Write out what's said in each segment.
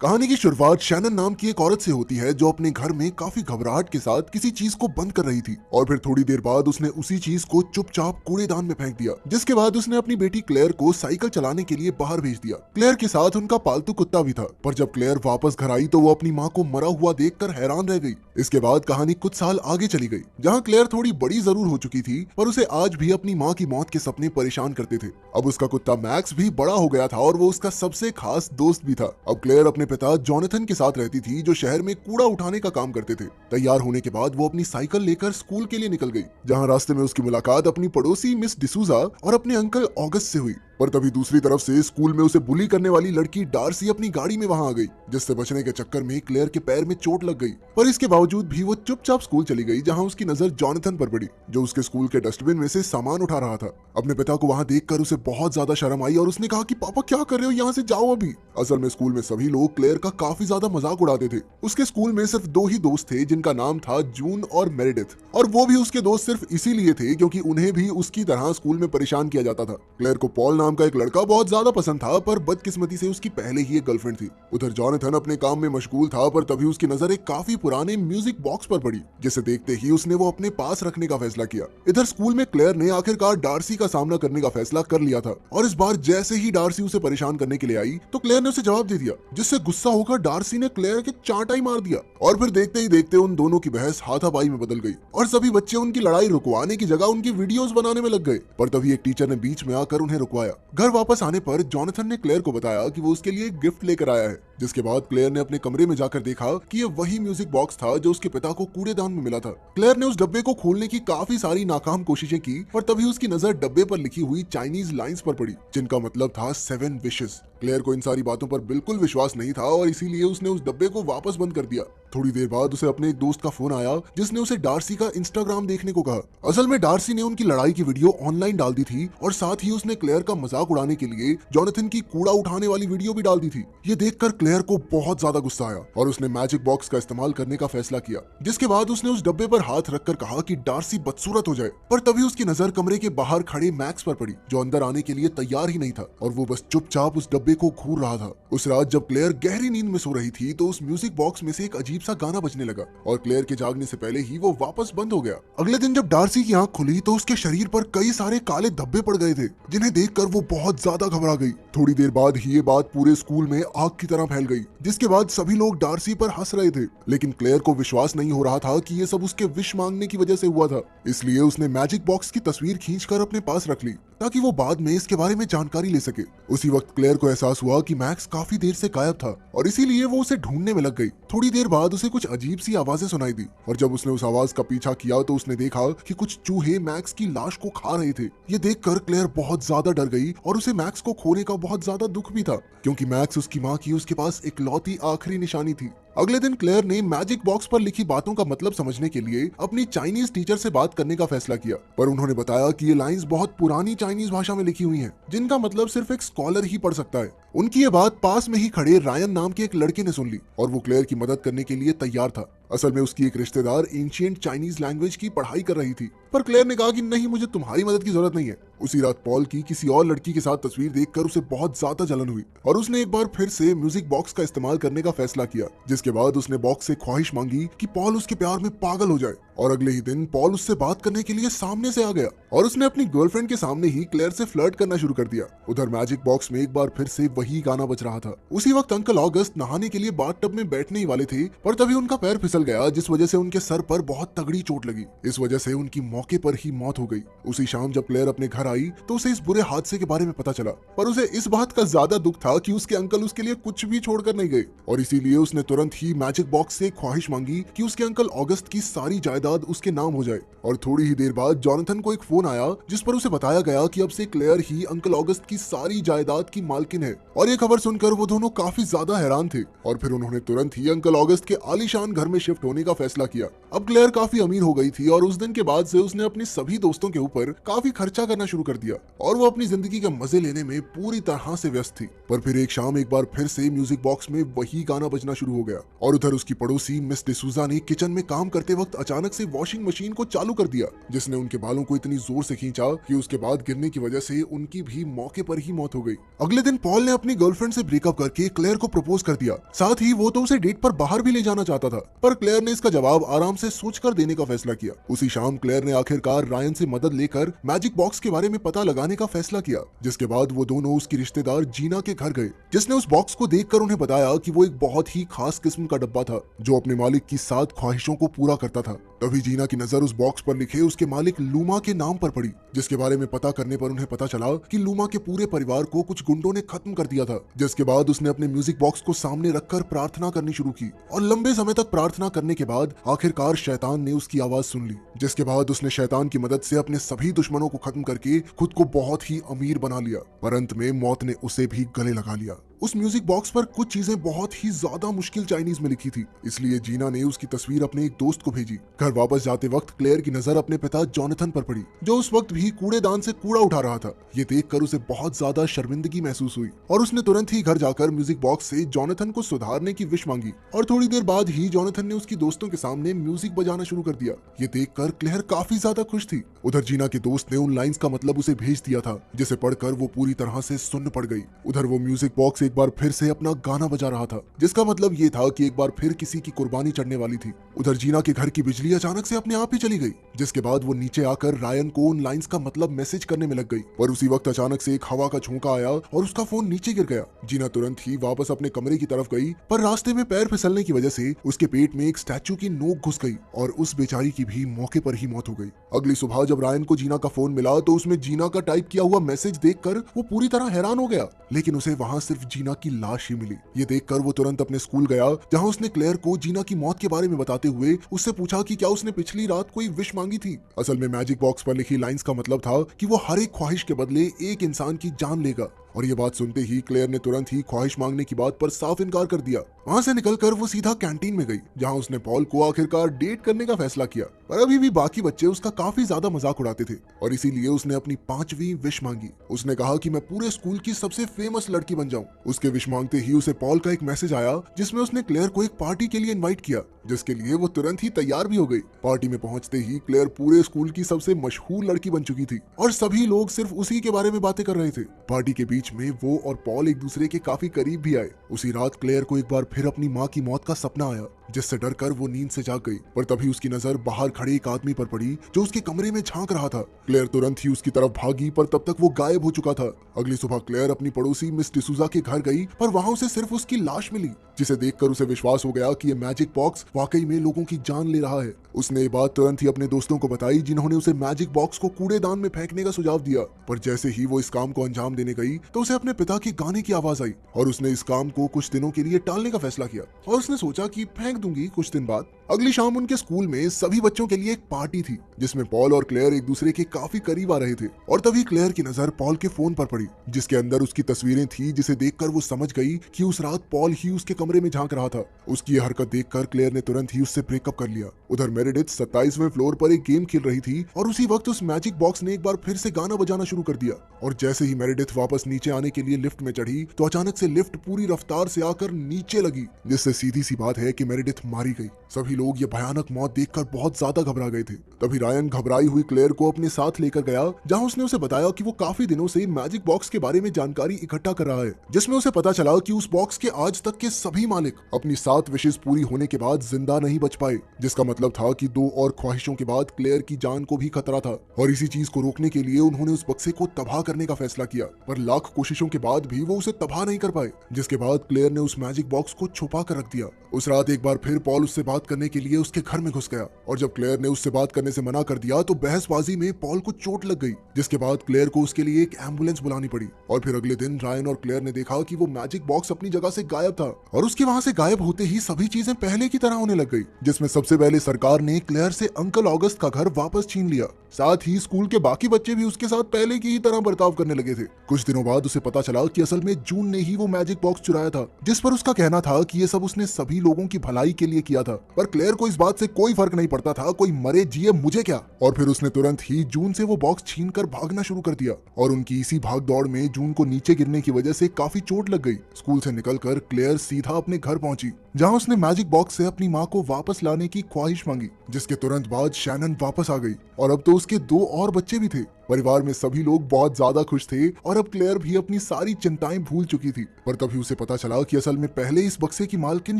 कहानी की शुरुआत शैनन नाम की एक औरत से होती है जो अपने घर में काफी घबराहट के साथ किसी चीज को बंद कर रही थी और फिर थोड़ी देर बाद उसने उसी चीज को चुपचाप कूड़ेदान में फेंक दिया, जिसके बाद उसने अपनी बेटी क्लेयर को साइकिल चलाने के लिए बाहर भेज दिया। क्लेयर के साथ उनका पालतू कुत्ता भी था, पर जब क्लेयर वापस घर आई तो वो अपनी माँ को मरा हुआ देखकर हैरान रह गई। इसके बाद कहानी कुछ साल आगे चली गई, जहाँ क्लेयर थोड़ी बड़ी जरूर हो चुकी थी, पर उसे आज भी अपनी माँ की मौत के सपने परेशान करते थे। अब उसका कुत्ता मैक्स भी बड़ा हो गया था और वो उसका सबसे खास दोस्त भी था। अब क्लेयर अपने पिता जॉनथन के साथ रहती थी, जो शहर में कूड़ा उठाने का काम करते थे। तैयार होने के बाद वो अपनी साइकिल लेकर स्कूल के लिए निकल गई, जहाँ रास्ते में उसकी मुलाकात अपनी पड़ोसी मिस डिसूजा और अपने अंकल ऑगस्ट से हुई। पर तभी दूसरी तरफ से स्कूल में उसे बुली करने वाली लड़की डार्सी अपनी गाड़ी में वहां आ गई, जिससे बचने के चक्कर में क्लेयर के पैर में चोट लग गई। पर इसके बावजूद भी वो चुपचाप स्कूल चली गई, जहां उसकी नजर जॉनथन पर पड़ी, जो उसके स्कूल के डस्टबिन में से सामान उठा रहा था। अपने पिता को वहां देखकर उसे बहुत ज्यादा शर्म आई और उसने कहा कि पापा क्या कर रहे हो, यहाँ से जाओ अभी। असल में स्कूल में सभी लोग क्लेयर का काफी ज्यादा मजाक उड़ाते थे। उसके स्कूल में सिर्फ दो ही दोस्त थे, जिनका नाम था जून और मेरेडिथ, और वो भी उसके दोस्त सिर्फ इसीलिए थे क्योंकि उन्हें भी उसकी तरह स्कूल में परेशान किया जाता था। क्लेयर को पॉल नाम का एक लड़का बहुत ज्यादा पसंद था, पर बदकिस्मती से उसकी पहले ही एक गर्लफ्रेंड थी। उधर जॉनथन अपने काम में मशगूल था, पर तभी उसकी नजर एक काफी पुराने म्यूजिक बॉक्स पर पड़ी, जिसे देखते ही उसने वो अपने पास रखने का फैसला किया। इधर स्कूल में क्लेयर ने आखिरकार डार्सी का सामना करने का फैसला कर लिया था, और इस बार जैसे ही डार्सी उसे परेशान करने के लिए आई तो क्लेयर ने उसे जवाब दे दिया, जिससे गुस्सा होकर डार्सी ने क्लेयर के चांटा ही मार दिया। और फिर देखते ही देखते उन दोनों की बहस हाथापाई में बदल गई और सभी बच्चे उनकी लड़ाई रुकवाने की जगह उनकी वीडियोस बनाने में लग गए। पर तभी एक टीचर ने बीच में आकर उन्हें रुकवाया। घर वापस आने पर जॉनथन ने क्लेयर को बताया कि वो उसके लिए एक गिफ्ट लेकर आया है, जिसके बाद क्लेयर ने अपने कमरे में जाकर देखा कि ये वही म्यूजिक बॉक्स था जो उसके पिता को कूड़ेदान में मिला था। क्लेयर ने उस डब्बे को खोलने की काफी सारी नाकाम कोशिशें की, पर तभी उसकी नजर डब्बे पर लिखी हुई चाइनीज लाइंस पर पड़ी, जिनका मतलब था 7 विशेस। क्लेयर को इन सारी बातों पर बिल्कुल विश्वास नहीं था और इसीलिए उसने उस डब्बे को वापस बंद कर दिया। थोड़ी देर बाद उसे अपने एक दोस्त का फोन आया, जिसने उसे डार्सी का इंस्टाग्राम देखने को कहा। असल में डार्सी ने उनकी लड़ाई की वीडियो ऑनलाइन डाल दी थी और साथ ही उसने क्लेयर का मजाक उड़ाने के लिए जॉनथन की कूड़ा उठाने वाली वीडियो भी डाल दी थी। ये देखकर क्लेयर को बहुत ज्यादा गुस्सा आया और उसने मैजिक बॉक्स का इस्तेमाल करने का फैसला किया, जिसके बाद उसने उस डब्बे पर हाथ रखकर कहा कि डार्सी बदसूरत हो जाए। पर तभी उसकी नजर कमरे के बाहर खड़े मैक्स पर पड़ी, जो अंदर आने के लिए तैयार ही नहीं था और वो बस चुपचाप उस डब्बे को घूर रहा था। उस रात जब क्लेयर गहरी नींद में सो रही थी तो उस म्यूजिक बॉक्स में से एक अजीब सा गाना बजने लगा और क्लेयर के जागने से पहले ही वो वापस बंद हो गया। अगले दिन जब डार्सी की आंख खुली तो उसके शरीर पर कई सारे काले धब्बे पड़ गए थे, जिन्हें देखकर वो बहुत ज्यादा घबरा गई। थोड़ी देर बाद ही ये बात पूरे स्कूल में आग की तरह फैल गई, जिसके बाद सभी लोग डार्सी पर हंस रहे थे। लेकिन क्लेयर को विश्वास नहीं हो रहा था कि ये सब उसके विश मांगने की वजह से हुआ था, इसलिए उसने मैजिक बॉक्स की तस्वीर खींचकर अपने पास रख ली ताकि वो बाद में इसके बारे में जानकारी ले सके। उसी वक्त क्लेयर को एहसास हुआ कि मैक्स काफी देर से गायब था और इसीलिए वो उसे ढूंढने में लग गई। थोड़ी देर बाद उसे कुछ अजीब सी आवाजें सुनाई दी और जब उसने उस आवाज का पीछा किया तो उसने देखा कि कुछ चूहे मैक्स की लाश को खा रहे थे। ये देखकर क्लेयर बहुत ज्यादा डर गई और उसे मैक्स को खोने का बहुत ज्यादा दुख भी था, क्योंकि मैक्स उसकी माँ की उसके पास इकलौती आखिरी निशानी थी। अगले दिन क्लेयर ने मैजिक बॉक्स पर लिखी बातों का मतलब समझने के लिए अपनी चाइनीज टीचर से बात करने का फैसला किया, पर उन्होंने बताया कि ये लाइंस बहुत पुरानी चाइनीज भाषा में लिखी हुई हैं, जिनका मतलब सिर्फ एक स्कॉलर ही पढ़ सकता है। उनकी ये बात पास में ही खड़े रायन नाम के एक लड़के ने सुन ली और वो क्लेयर की मदद करने के लिए तैयार था। असल में उसकी एक रिश्तेदार एंशिएंट चाइनीज लैंग्वेज की पढ़ाई कर रही थी, पर क्लेयर ने कहा कि नहीं, मुझे तुम्हारी मदद की जरूरत नहीं है। उसी रात पॉल की किसी और लड़की के साथ तस्वीर देखकर उसे बहुत ज्यादा जलन हुई और उसने एक बार फिर से म्यूजिक बॉक्स का इस्तेमाल करने का फैसला किया, जिसके बाद उसने बॉक्स से ख्वाहिश मांगी कि पॉल उसके प्यार में पागल हो जाए। और अगले ही दिन पॉल उससे बात करने के लिए सामने से आ गया और उसने अपनी गर्लफ्रेंड के सामने ही क्लेयर से फ्लर्ट करना शुरू कर दिया। उधर मैजिक बॉक्स में एक बार फिर से वही गाना बज रहा था। उसी वक्त अंकल ऑगस्ट नहाने के लिए बाथटब में बैठने ही वाले थे, पर तभी उनका पैर फिसल गया, जिस वजह से उनके सर पर बहुत तगड़ी चोट लगी। इस वजह से उनकी मौके पर ही मौत हो गई। उसी शाम जब क्लेयर अपने घर आई तो उसे इस बुरे हादसे के बारे में पता चला, पर उसे इस बात का ज्यादा दुख था कि उसके अंकल उसके लिए कुछ भी छोड़कर नहीं गए और इसीलिए उसने तुरंत ही मैजिक बॉक्स से ख्वाहिश मांगी कि उसके अंकल ऑगस्ट की सारी जायदाद उसके नाम हो जाए। और थोड़ी ही देर बाद जॉनथन को एक फोन आया, जिस पर उसे बताया गया कि अब से क्लेयर ही अंकल ऑगस्ट की सारी जायदाद की मालकिन है। और ये खबर सुनकर वो दोनों काफी ज्यादा हैरान थे और फिर उन्होंने तुरंत ही अंकल ऑगस्ट के आलीशान घर में शिफ्ट होने का फैसला किया। अब क्लेयर काफी अमीर हो गई थी और उस दिन के बाद से उसने अपने सभी दोस्तों के ऊपर काफी खर्चा करना शुरू कर दिया और वो अपनी जिंदगी के मजे लेने में पूरी तरह से व्यस्त थी। पर फिर एक शाम एक बार फिर से म्यूजिक बॉक्स में वही गाना बजना शुरू हो गया और उधर उसकी पड़ोसी मिस डिसूजा ने किचन में काम करते वक्त अचानक से वॉशिंग मशीन को चालू कर दिया, जिसने उनके बालों को इतनी जोर से खींचा कि उसके बाद गिरने की वजह से उनकी भी मौके पर ही मौत हो गई। अगले दिन पॉल ने अपनी गर्लफ्रेंड से ब्रेकअप करके क्लेयर को प्रपोज कर दिया। साथ ही वो तो उसे डेट पर बाहर भी ले जाना चाहता था, पर क्लेयर ने इसका जवाब आराम से सोचकर देने का फैसला किया। उसी शाम क्लेयर ने आखिरकार रायन से मदद लेकर मैजिक बॉक्स के बारे में पता लगाने का फैसला किया, जिसके बाद वो दोनों उसकी रिश्तेदार जीना के घर गए, जिसने उस बॉक्स को देखकर उन्हें बताया कि वो एक बहुत ही खास किस्म का डब्बा था जो अपने मालिक की 7 ख्वाहिशों को पूरा करता था। तभी जीना की नजर उस बॉक्स पर लिखे उसके मालिक लूमा के नाम पर पड़ी, जिसके बारे में पता करने पर उन्हें पता चला कि लूमा के पूरे परिवार को कुछ गुंडों ने खत्म कर दिया था। जिसके बाद उसने अपने म्यूजिक बॉक्स को सामने रखकर प्रार्थना करनी शुरू की और लंबे समय तक प्रार्थना करने के बाद आखिरकार शैतान ने उसकी आवाज सुन ली, जिसके बाद उसने शैतान की मदद से अपने सभी दुश्मनों को खत्म करके खुद को बहुत ही अमीर बना लिया। पर अंत में मौत ने उसे भी गले लगा लिया। उस म्यूजिक बॉक्स पर कुछ चीजें बहुत ही ज्यादा मुश्किल चाइनीज में लिखी थी, इसलिए जीना ने उसकी तस्वीर अपने एक दोस्त को भेजी। घर वापस जाते वक्त क्लेयर की नजर अपने पिता जॉनथन पर पड़ी, जो उस वक्त भी कूड़ेदान से कूड़ा उठा रहा था। ये देखकर उसे बहुत ज्यादा शर्मिंदगी महसूस हुई और उसने तुरंत ही घर जाकर म्यूजिक बॉक्स से जॉनथन को सुधारने की विश मांगी और थोड़ी देर बाद ही जॉनथन ने उसकी दोस्तों के सामने म्यूजिक बजाना शुरू कर दिया। ये देखकर क्लेयर काफी ज्यादा खुश थी। उधर जीना के दोस्त ने उन लाइंस का मतलब उसे भेज दिया था, जिसे पढ़कर वो पूरी तरह से सुन्न पड़ गई। उधर वो म्यूजिक बॉक्स एक बार फिर से अपना गाना बजा रहा था, जिसका मतलब ये था कि एक बार फिर किसी की कुर्बानी चढ़ने वाली थी। उधर जीना के घर की बिजली अचानक से अपने आप ही चली गई, जिसके बाद वो नीचे आकर रायन को उन लाइंस का मतलब मैसेज करने में लग गई। पर उसी वक्त अचानक से एक हवा का झोंका आया और उसका फोन नीचे गिर गया। जीना तुरंत ही वापस अपने कमरे की तरफ गई, पर रास्ते में पैर फिसलने की वजह से उसके पेट में एक स्टैचू की नोक घुस गई और उस बेचारी की भी मौके पर ही मौत हो गई। अगली सुबह जब रायन को जीना का फोन मिला तो उसमें जीना का टाइप किया हुआ मैसेज देखकर वो पूरी तरह हैरान हो गया, लेकिन उसे वहां सिर्फ जीना की लाश ही मिली। ये देखकर वो तुरंत अपने स्कूल गया, जहां उसने क्लेयर को जीना की मौत के बारे में बताते हुए उससे पूछा कि क्या उसने पिछली रात कोई विश मांगी थी। असल में मैजिक बॉक्स पर लिखी लाइंस का मतलब था कि वो हर एक ख्वाहिश के बदले एक इंसान की जान लेगा। और ये बात सुनते ही क्लेयर ने तुरंत ही ख्वाहिश मांगने की बात पर साफ इनकार कर दिया। वहां से निकलकर वो सीधा कैंटीन में गई, जहां उसने पॉल को आखिरकार डेट करने का फैसला किया। पर अभी भी बाकी बच्चे उसका काफी ज्यादा मजाक उड़ाते थे और इसीलिए उसने अपनी 5वीं विश मांगी। उसने कहा कि मैं पूरे स्कूल की सबसे फेमस लड़की बन जाऊं। उसके विश मांगते ही उसे पॉल का एक मैसेज आया, जिसमें उसने क्लेयर को एक पार्टी के लिए इनवाइट किया, जिसके लिए वो तुरंत ही तैयार भी हो गई। पार्टी में पहुंचते ही क्लेयर पूरे स्कूल की सबसे मशहूर लड़की बन चुकी थी और सभी लोग सिर्फ उसी के बारे में बातें कर रहे थे। पार्टी के बीच में वो और पॉल एक दूसरे के काफी करीब भी आए। उसी रात क्लेयर को एक बार फिर अपनी माँ की मौत का सपना आया, जिससे डरकर वो नींद से जाग गई। पर तभी उसकी नजर बाहर खड़े एक आदमी पर पड़ी, जो उसके कमरे में झांक रहा था। क्लेयर तुरंत ही उसकी तरफ भागी, पर तब तक वो गायब हो चुका था। अगली सुबह क्लेयर अपनी पड़ोसी मिस डिसूजा के घर गई, पर वहां उसे सिर्फ उसकी लाश मिली, जिसे देखकर उसे विश्वास हो गया कि ये मैजिक बॉक्स वाकई में लोगों की जान ले रहा है। उसने ये बात तुरंत ही अपने दोस्तों को बताई, जिन्होंने उसे मैजिक बॉक्स को कूड़ेदान में फेंकने का सुझाव दिया। पर जैसे ही वो इस काम को अंजाम देने गई तो उसे अपने पिता के गाने की आवाज आई और उसने इस काम को कुछ दिनों के लिए टालने का फैसला किया और उसने सोचा कि फेंक दूंगी कुछ दिन बाद। अगली शाम उनके स्कूल में सभी बच्चों के लिए एक पार्टी थी, जिसमें पॉल और क्लेयर एक दूसरे के काफी करीब आ रहे थे। और तभी क्लेयर की नजर पॉल के फोन पर पड़ी, जिसके अंदर उसकी तस्वीरें थी, जिसे देखकर वो समझ गई कि उस रात पॉल ही उसके कमरे में झांक रहा था। उसकी यह हरकत देखकर क्लेयर ने तुरंत ही उससे ब्रेकअप कर लिया। उधर मेरेडिथ 27वें फ्लोर पर एक गेम खेल रही थी और उसी वक्त उस मैजिक बॉक्स ने एक बार फिर से गाना बजाना शुरू कर दिया। और जैसे ही मेरेडिथ वापस नीचे आने के लिए लिफ्ट में चढ़ी तो अचानक से लिफ्ट पूरी रफ्तार से आकर नीचे लगी, जिससे सीधी सी बात है कि मेरेडिथ मारी गई। सभी लोग ये भयानक मौत देखकर बहुत ज्यादा घबरा गए थे। तभी रायन घबराई हुई क्लेयर को अपने साथ लेकर गया, जहां उसने उसे बताया कि वो काफी दिनों से मैजिक बॉक्स के बारे में जानकारी इकट्ठा कर रहा है, जिसमें उसे पता चला कि उस बॉक्स के आज तक के सभी मालिक अपनी 7 विशेष पूरी होने के बाद जिंदा नहीं बच पाए, जिसका मतलब था कि 2 और ख्वाहिशों के बाद क्लेयर की जान को भी खतरा था। और इसी चीज को रोकने के लिए उन्होंने उस बक्से को तबाह करने का फैसला किया, पर लाख कोशिशों के बाद भी वो उसे तबाह नहीं कर पाए, जिसके बाद क्लेयर ने उस मैजिक बॉक्स को छुपा कर रख दिया। उस रात एक बार फिर पॉल उससे बात करने के लिए उसके घर में घुस गया और जब क्लेयर ने उससे बात करने से मना कर दिया तो बहसबाजी में पॉल को चोट लग गई, जिसके बाद क्लेयर को उसके लिए एक एम्बुलेंस बुलानी पड़ी। और फिर अगले दिन रायन और क्लेयर ने देखा कि वो मैजिक बॉक्स अपनी जगह से गायब था और उसके वहां से गायब होते ही सभी चीजें पहले की तरह होने लग गई, जिसमें सबसे पहले सरकार ने क्लेयर से अंकल ऑगस्ट का घर वापस छीन लिया। साथ ही स्कूल के बाकी बच्चे भी उसके साथ पहले की ही तरह बर्ताव करने लगे थे। कुछ दिनों बाद उसे पता चला कि असल में जून ने ही वो मैजिक बॉक्स चुराया था, जिस पर उसका कहना था कि ये सब उसने सभी लोगों की भलाई भलाई के लिए किया था। पर क्लेयर को इस बात से कोई फर्क नहीं पड़ता था, कोई मरे जिए मुझे क्या। और फिर उसने तुरंत ही जून से वो बॉक्स छीनकर भागना शुरू कर दिया और उनकी इसी भाग दौड़ में जून को नीचे गिरने की वजह से काफी चोट लग गई। स्कूल से निकलकर क्लेयर सीधा अपने घर पहुंची, जहां उसने मैजिक बॉक्स से अपनी माँ को वापस लाने की ख्वाहिश मांगी, जिसके तुरंत बाद शैनन वापस आ गई और अब तो उसके 2 और बच्चे भी थे। परिवार में सभी लोग बहुत ज्यादा खुश थे और अब क्लेयर भी अपनी सारी चिंताएं भूल चुकी थी। पर तभी उसे पता चला कि असल में पहले इस बक्से की मालकिन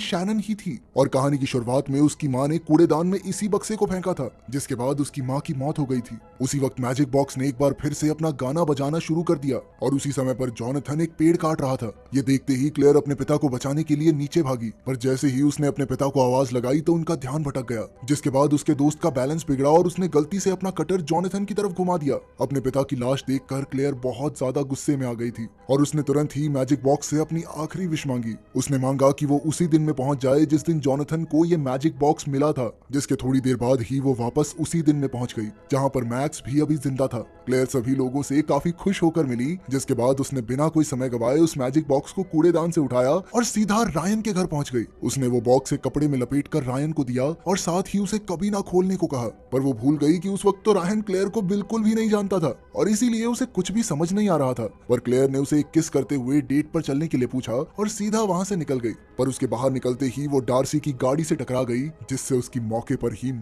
शैनन ही थी और कहानी की शुरुआत में उसकी माँ ने कूड़ेदान में इसी बक्से को फेंका था, जिसके बाद उसकी माँ की मौत हो गई थी। उसी वक्त मैजिक बॉक्स ने एक बार फिर से अपना गाना बजाना शुरू कर दिया और उसी समय पर जॉनथन एक पेड़ काट रहा था। ये देखते ही क्लेयर अपने पिता को बचाने के लिए नीचे भागी, पर जैसे ही उसने अपने पिता को आवाज लगाई तो उनका ध्यान भटक गया, जिसके बाद उसके दोस्त का बैलेंस बिगड़ा और उसने गलती से अपना कटर जॉनथन की तरफ घुमा दिया। अपने पिता की लाश देखकर क्लेयर बहुत ज्यादा गुस्से में आ गई थी और उसने तुरंत ही मैजिक बॉक्स से अपनी आखिरी विश मांगी। उसने मांगा कि वो उसी दिन में पहुंच जाए जिस दिन जॉनथन को ये मैजिक बॉक्स मिला था, जिसके थोड़ी देर बाद ही वो वापस उसी दिन में पहुंच गई जहां पर मैक्स भी अभी जिंदा था। क्लेयर सभी लोगों से काफी खुश होकर मिली, जिसके बाद उसने बिना कोई समय गवाए उस मैजिक बॉक्स को कूड़ेदान से उठाया और सीधा रायन के घर पहुंच गई। उसने वो बॉक्स एक कपड़े में लपेटकर रायन को दिया और साथ ही उसे कभी ना खोलने को कहा, पर वो भूल गई कि उस वक्त तो रायन क्लेयर को बिल्कुल भी नहीं जानता था और इसीलिए उसे कुछ भी समझ नहीं आ रहा था। पर क्लेयर ने उसे एक किस करते हुए डेट पर चलने के लिए पूछा और सीधा वहां से निकल गई। पर उसके बाहर निकलते ही वो डार्सी की गाड़ी से टकरा गई, जिससे उसकी मौके पर ही